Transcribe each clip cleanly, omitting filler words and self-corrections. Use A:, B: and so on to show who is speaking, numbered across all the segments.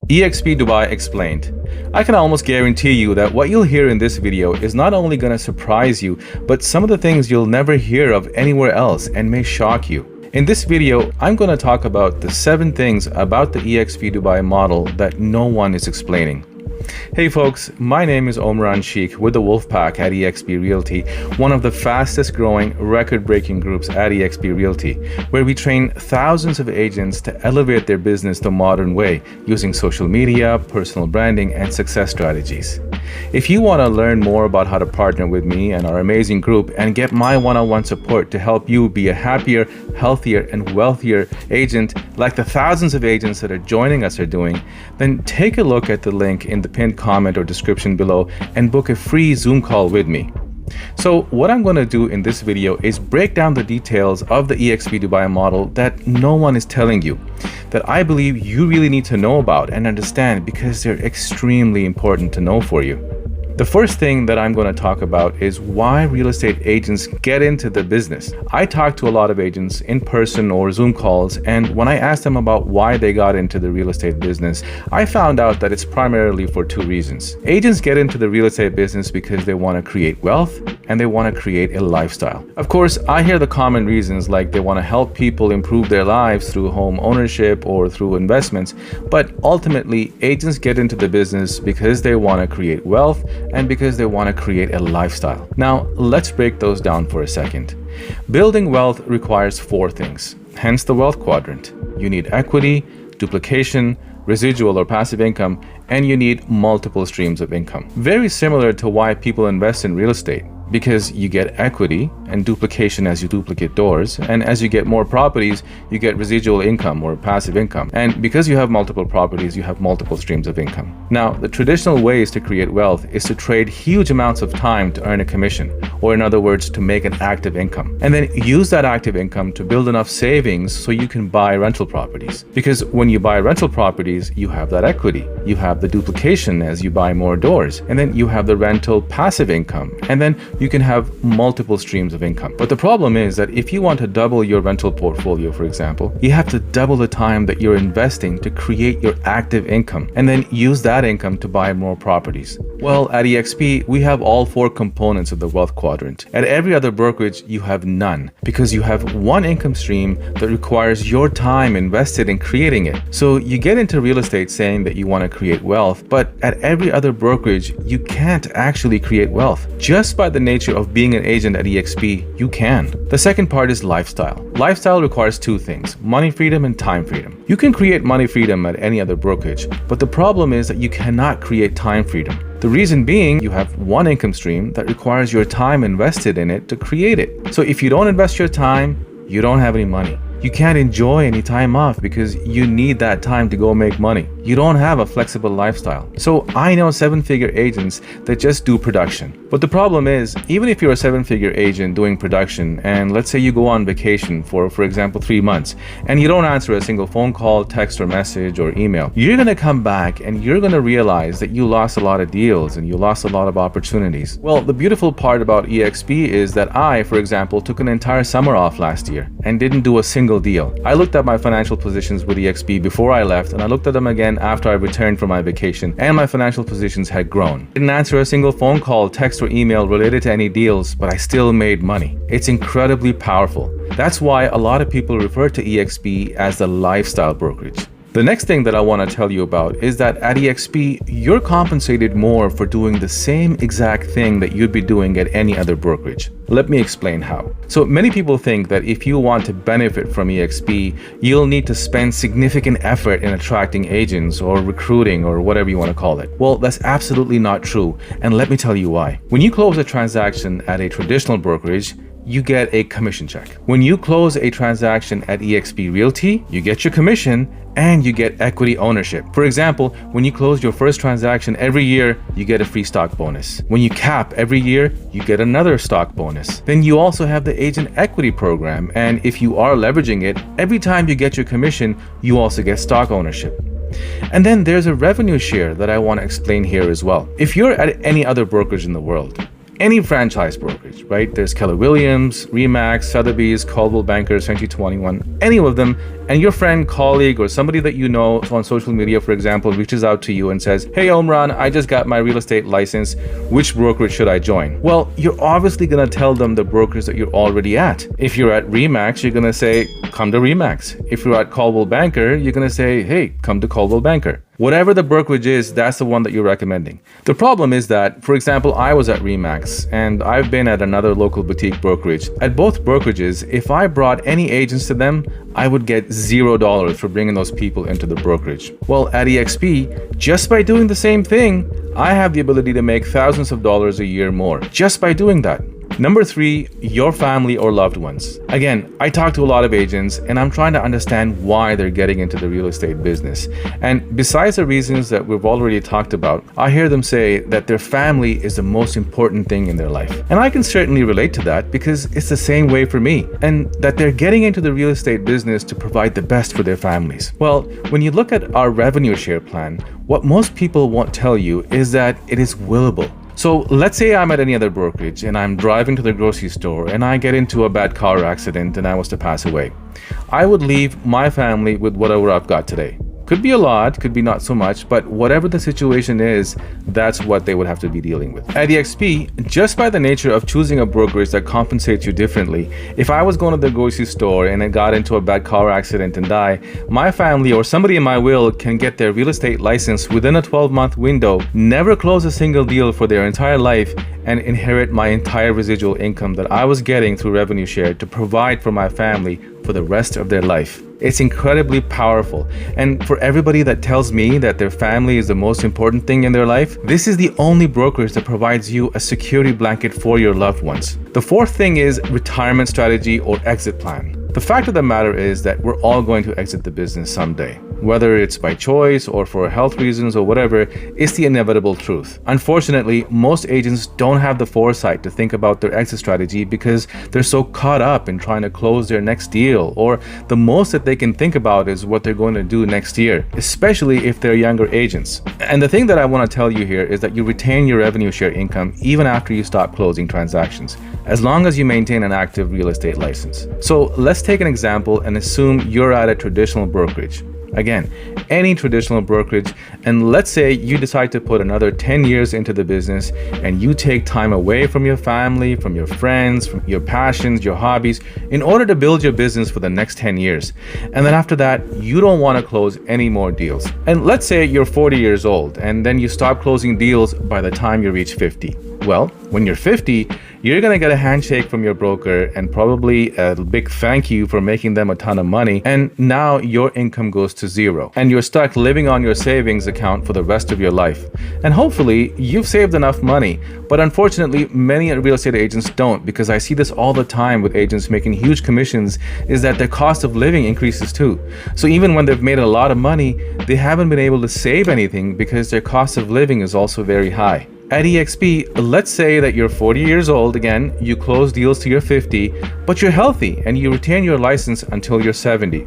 A: eXp Dubai Explained. I can almost guarantee you that what you'll hear in this video is not only going to surprise you, but some of the things you'll never hear of anywhere else and may shock you. In this video, I'm going to talk about the 7 things about the eXp Dubai model that no one is explaining. Hey folks, my name is Omran Sheikh with the Wolfpack at eXp Realty, one of the fastest growing record-breaking groups at eXp Realty, where we train thousands of agents to elevate their business the modern way using social media, personal branding, and success strategies. If you want to learn more about how to partner with me and our amazing group and get my one-on-one support to help you be a happier, healthier, and wealthier agent like the thousands of agents that are joining us are doing, then take a look at the link in the pinned comment or description below and book a free Zoom call with me. So what I'm going to do in this video is break down the details of the eXp Dubai model that no one is telling you, that I believe you really need to know about and understand because they're extremely important to know for you. The first thing that I'm going to talk about is why real estate agents get into the business. I talk to a lot of agents in person or Zoom calls, and when I asked them about why they got into the real estate business, I found out that it's primarily for 2 reasons. Agents get into the real estate business because they want to create wealth and they want to create a lifestyle. Of course, I hear the common reasons like they want to help people improve their lives through home ownership or through investments, but ultimately agents get into the business because they want to create wealth and because they want to create a lifestyle. Now, let's break those down for a second. Building wealth requires 4 things, hence the wealth quadrant. You need equity, duplication, residual or passive income, and you need multiple streams of income. Very similar to why people invest in real estate, because you get equity and duplication as you duplicate doors, and as you get more properties you get residual income or passive income, and because you have multiple properties you have multiple streams of income. Now, the traditional ways to create wealth is to trade huge amounts of time to earn a commission, or in other words to make an active income, and then use that active income to build enough savings so you can buy rental properties. Because when you buy rental properties you have that equity, you have the duplication as you buy more doors, and then you have the rental passive income, and then you can have multiple streams of income. But the problem is that if you want to double your rental portfolio, for example, you have to double the time that you're investing to create your active income and then use that income to buy more properties. Well, at eXp, we have all 4 components of the wealth quadrant. At every other brokerage, you have none because you have one income stream that requires your time invested in creating it. So you get into real estate saying that you want to create wealth, but at every other brokerage, you can't actually create wealth. Just by the nature of being an agent at eXp, you can. The second part is lifestyle. Lifestyle requires 2 things, money freedom and time freedom. You can create money freedom at any other brokerage, but the problem is that you cannot create time freedom. The reason being, you have one income stream that requires your time invested in it to create it. So if you don't invest your time, you don't have any money. You can't enjoy any time off because you need that time to go make money. You don't have a flexible lifestyle. So I know 7-figure agents that just do production. But the problem is, even if you're a 7-figure agent doing production, and let's say you go on vacation for example, 3 months, and you don't answer a single phone call, text or message or email, you're going to come back and you're going to realize that you lost a lot of deals and you lost a lot of opportunities. Well, the beautiful part about eXp is that I, for example, took an entire summer off last year and didn't do a single deal. I looked at my financial positions with eXp before I left, and I looked at them again after I returned from my vacation, and my financial positions had grown. Didn't answer a single phone call, text or email related to any deals, but I still made money. It's incredibly powerful. That's why a lot of people refer to eXp as the lifestyle brokerage. The next thing that I want to tell you about is that at eXp, you're compensated more for doing the same exact thing that you'd be doing at any other brokerage. Let me explain how. So many people think that if you want to benefit from eXp, you'll need to spend significant effort in attracting agents or recruiting or whatever you want to call it. Well, that's absolutely not true, and let me tell you why. When you close a transaction at a traditional brokerage, you get a commission check. When you close a transaction at eXp Realty, you get your commission and you get equity ownership. For example, when you close your first transaction every year, you get a free stock bonus. When you cap every year, you get another stock bonus. Then you also have the agent equity program, and if you are leveraging it, every time you get your commission, you also get stock ownership. And then there's a revenue share that I want to explain here as well. If you're at any other brokerage in the world, any franchise brokerage, right? There's Keller Williams, Remax, Sotheby's, Coldwell Banker, Century 21, any of them, and your friend, colleague, or somebody that you know on social media, for example, reaches out to you and says, hey, Omran, I just got my real estate license. Which brokerage should I join? Well, you're obviously going to tell them the brokers that you're already at. If you're at Remax, you're going to say, come to Remax. If you're at Coldwell Banker, you're going to say, hey, come to Coldwell Banker. Whatever the brokerage is, that's the one that you're recommending. The problem is that, for example, I was at Remax and I've been at another local boutique brokerage. At both brokerages, if I brought any agents to them, I would get $0 for bringing those people into the brokerage. Well, at eXp, just by doing the same thing, I have the ability to make thousands of dollars a year more just by doing that. Number 3, your family or loved ones. Again, I talk to a lot of agents and I'm trying to understand why they're getting into the real estate business. And besides the reasons that we've already talked about, I hear them say that their family is the most important thing in their life. And I can certainly relate to that because it's the same way for me. And that they're getting into the real estate business to provide the best for their families. Well, when you look at our revenue share plan, what most people won't tell you is that it is willable. So let's say I'm at any other brokerage and I'm driving to the grocery store and I get into a bad car accident and I was to pass away. I would leave my family with whatever I've got today. Could be a lot, could be not so much, but whatever the situation is, that's what they would have to be dealing with. At eXp, just by the nature of choosing a brokerage that compensates you differently, if I was going to the grocery store and I got into a bad car accident and die, my family or somebody in my will can get their real estate license within a 12-month window, never close a single deal for their entire life, and inherit my entire residual income that I was getting through revenue share to provide for my family for the rest of their life. It's incredibly powerful. And for everybody that tells me that their family is the most important thing in their life, this is the only brokerage that provides you a security blanket for your loved ones. The 4th thing is retirement strategy or exit plan. The fact of the matter is that we're all going to exit the business someday. Whether it's by choice or for health reasons or whatever, it's the inevitable truth. Unfortunately, most agents don't have the foresight to think about their exit strategy because they're so caught up in trying to close their next deal, or the most that they can think about is what they're going to do next year, especially if they're younger agents. And the thing that I want to tell you here is that you retain your revenue share income even after you stop closing transactions, as long as you maintain an active real estate license. So let's take an example and assume you're at a traditional brokerage. Again, any traditional brokerage, and let's say you decide to put another 10 years into the business and you take time away from your family, from your friends, from your passions, your hobbies, in order to build your business for the next 10 years. And then after that, you don't want to close any more deals. And let's say you're 40 years old and then you stop closing deals by the time you reach 50. Well, when you're 50, you're going to get a handshake from your broker and probably a big thank you for making them a ton of money. And now your income goes to zero and you're stuck living on your savings account for the rest of your life. And hopefully you've saved enough money. But unfortunately, many real estate agents don't, because I see this all the time with agents making huge commissions, is that their cost of living increases too. So even when they've made a lot of money, they haven't been able to save anything because their cost of living is also very high. At eXp, let's say that you're 40 years old, again, you close deals till you're 50, but you're healthy and you retain your license until you're 70.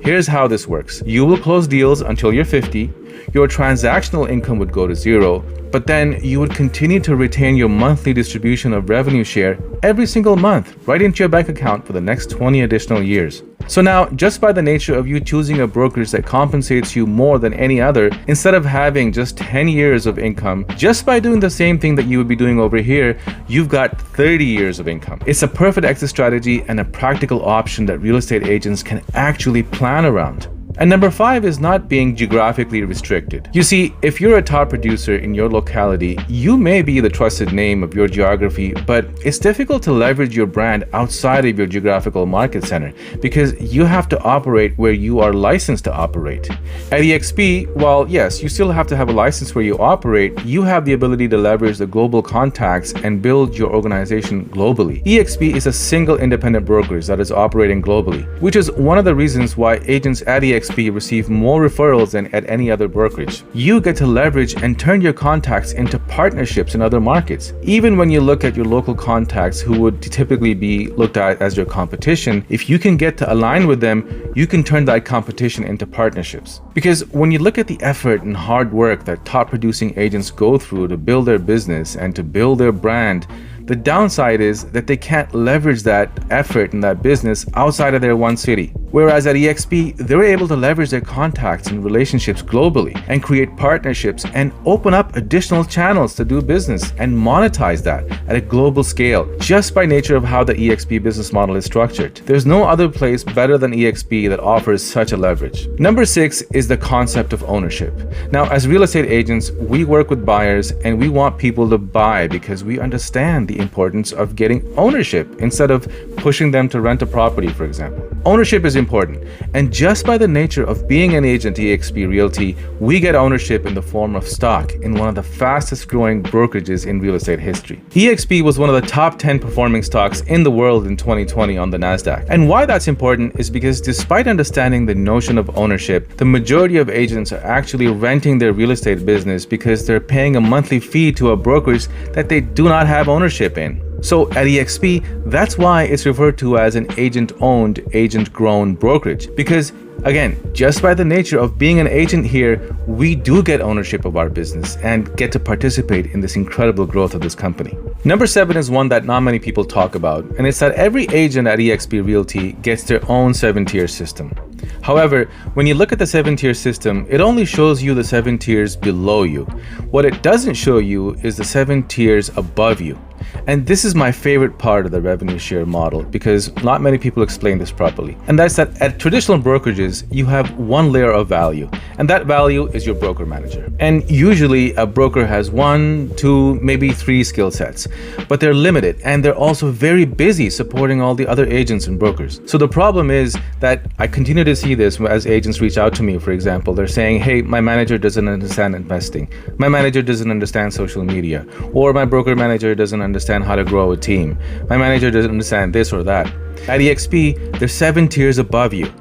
A: Here's how this works. You will close deals until you're 50, your transactional income would go to zero, but then you would continue to retain your monthly distribution of revenue share every single month right into your bank account for the next 20 additional years. So now, just by the nature of you choosing a brokerage that compensates you more than any other, instead of having just 10 years of income, just by doing the same thing that you would be doing over here, you've got 30 years of income. It's a perfect exit strategy and a practical option that real estate agents can actually plan around. And number 5 is not being geographically restricted. You see, if you're a top producer in your locality, you may be the trusted name of your geography, but it's difficult to leverage your brand outside of your geographical market center because you have to operate where you are licensed to operate. At eXp, while yes, you still have to have a license where you operate, you have the ability to leverage the global contacts and build your organization globally. eXp is a single independent brokerage that is operating globally, which is one of the reasons why agents at eXp eXp receive more referrals than at any other brokerage. You get to leverage and turn your contacts into partnerships in other markets. Even when you look at your local contacts who would typically be looked at as your competition, if you can get to align with them, you can turn that competition into partnerships. Because when you look at the effort and hard work that top producing agents go through to build their business and to build their brand, the downside is that they can't leverage that effort and that business outside of their one city. Whereas at eXp, they're able to leverage their contacts and relationships globally and create partnerships and open up additional channels to do business and monetize that at a global scale, just by nature of how the eXp business model is structured. There's no other place better than eXp that offers such a leverage. Number 6 is the concept of ownership. Now, as real estate agents, we work with buyers and we want people to buy because we understand the importance of getting ownership instead of pushing them to rent a property, for example. Ownership is important, and just by the nature of being an agent at eXp Realty, we get ownership in the form of stock in one of the fastest growing brokerages in real estate history. eXp was one of the top 10 performing stocks in the world in 2020 on the NASDAQ. And why that's important is because despite understanding the notion of ownership, the majority of agents are actually renting their real estate business because they're paying a monthly fee to a brokerage that they do not have ownership in. So at eXp, that's why it's referred to as an agent-owned, agent-grown brokerage. Because again, just by the nature of being an agent here, we do get ownership of our business and get to participate in this incredible growth of this company. Number 7 is one that not many people talk about, and it's that every agent at eXp Realty gets their own 7-tier system. However, when you look at the 7-tier system, it only shows you the 7 tiers below you. What it doesn't show you is the 7 tiers above you. And this is my favorite part of the revenue share model because not many people explain this properly. And that's that at traditional brokerages, you have one layer of value, and that value is your broker manager. And usually a broker has 1, 2, maybe 3 skill sets, but they're limited and they're also very busy supporting all the other agents and brokers. So the problem is that I continue to see this as agents reach out to me, for example. They're saying, hey, my manager doesn't understand investing. My manager doesn't understand social media, or my broker manager doesn't understand how to grow a team. My manager doesn't understand this or that. At eXp, there's 7 tiers above you.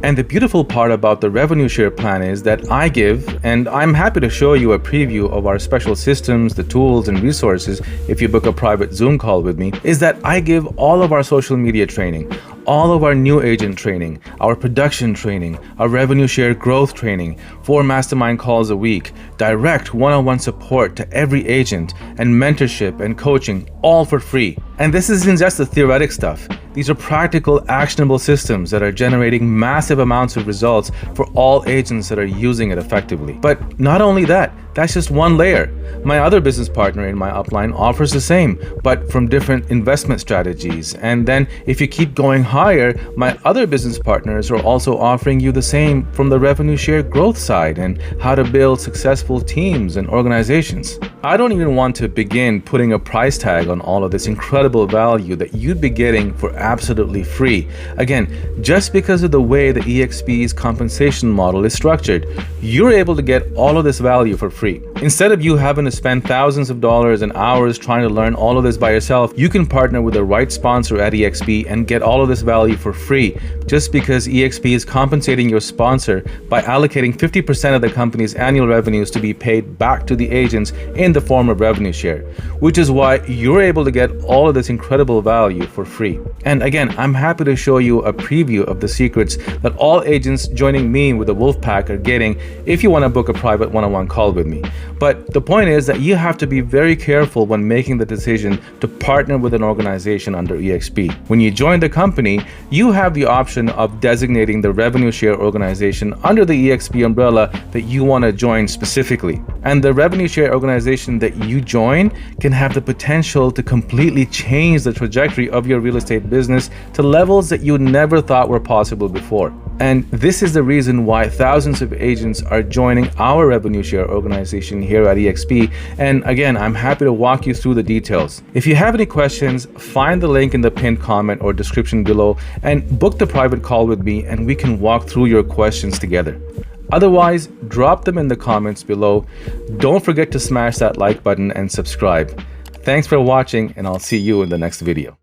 A: And the beautiful part about the revenue share plan is that I give, and I'm happy to show you a preview of our special systems, the tools and resources if you book a private Zoom call with me, is that I give all of our social media training, all of our new agent training, our production training, our revenue share growth training, 4 mastermind calls a week, direct one-on-one support to every agent, and mentorship and coaching, all for free. And this isn't just the theoretic stuff. These are practical, actionable systems that are generating massive amounts of results for all agents that are using it effectively. But not only that, that's just one layer. My other business partner in my upline offers the same, but from different investment strategies. And then if you keep going higher, my other business partners are also offering you the same from the revenue share growth side and how to build successful teams and organizations. I don't even want to begin putting a price tag on all of this incredible value that you'd be getting for absolutely free. Again, just because of the way the eXp's compensation model is structured, you're able to get all of this value for free. Instead of you having to spend thousands of dollars and hours trying to learn all of this by yourself, you can partner with the right sponsor at eXp and get all of this value for free, just because eXp is compensating your sponsor by allocating 50% of the company's annual revenues to be paid back to the agents in the form of revenue share, which is why you're able to get all of this incredible value for free. And again, I'm happy to show you a preview of the secrets that all agents joining me with the Wolfpack are getting if you want to book a private one-on-one call with me. But the point is that you have to be very careful when making the decision to partner with an organization under eXp. When you join the company, you have the option of designating the revenue share organization under the eXp umbrella that you want to join specifically. And the revenue share organization that you join can have the potential to completely change the trajectory of your real estate business to levels that you never thought were possible before. And this is the reason why thousands of agents are joining our revenue share organization here at eXp. And again, I'm happy to walk you through the details. If you have any questions, find the link in the pinned comment or description below and book the private call with me and we can walk through your questions together. Otherwise, drop them in the comments below. Don't forget to smash that like button and subscribe. Thanks for watching, and I'll see you in the next video.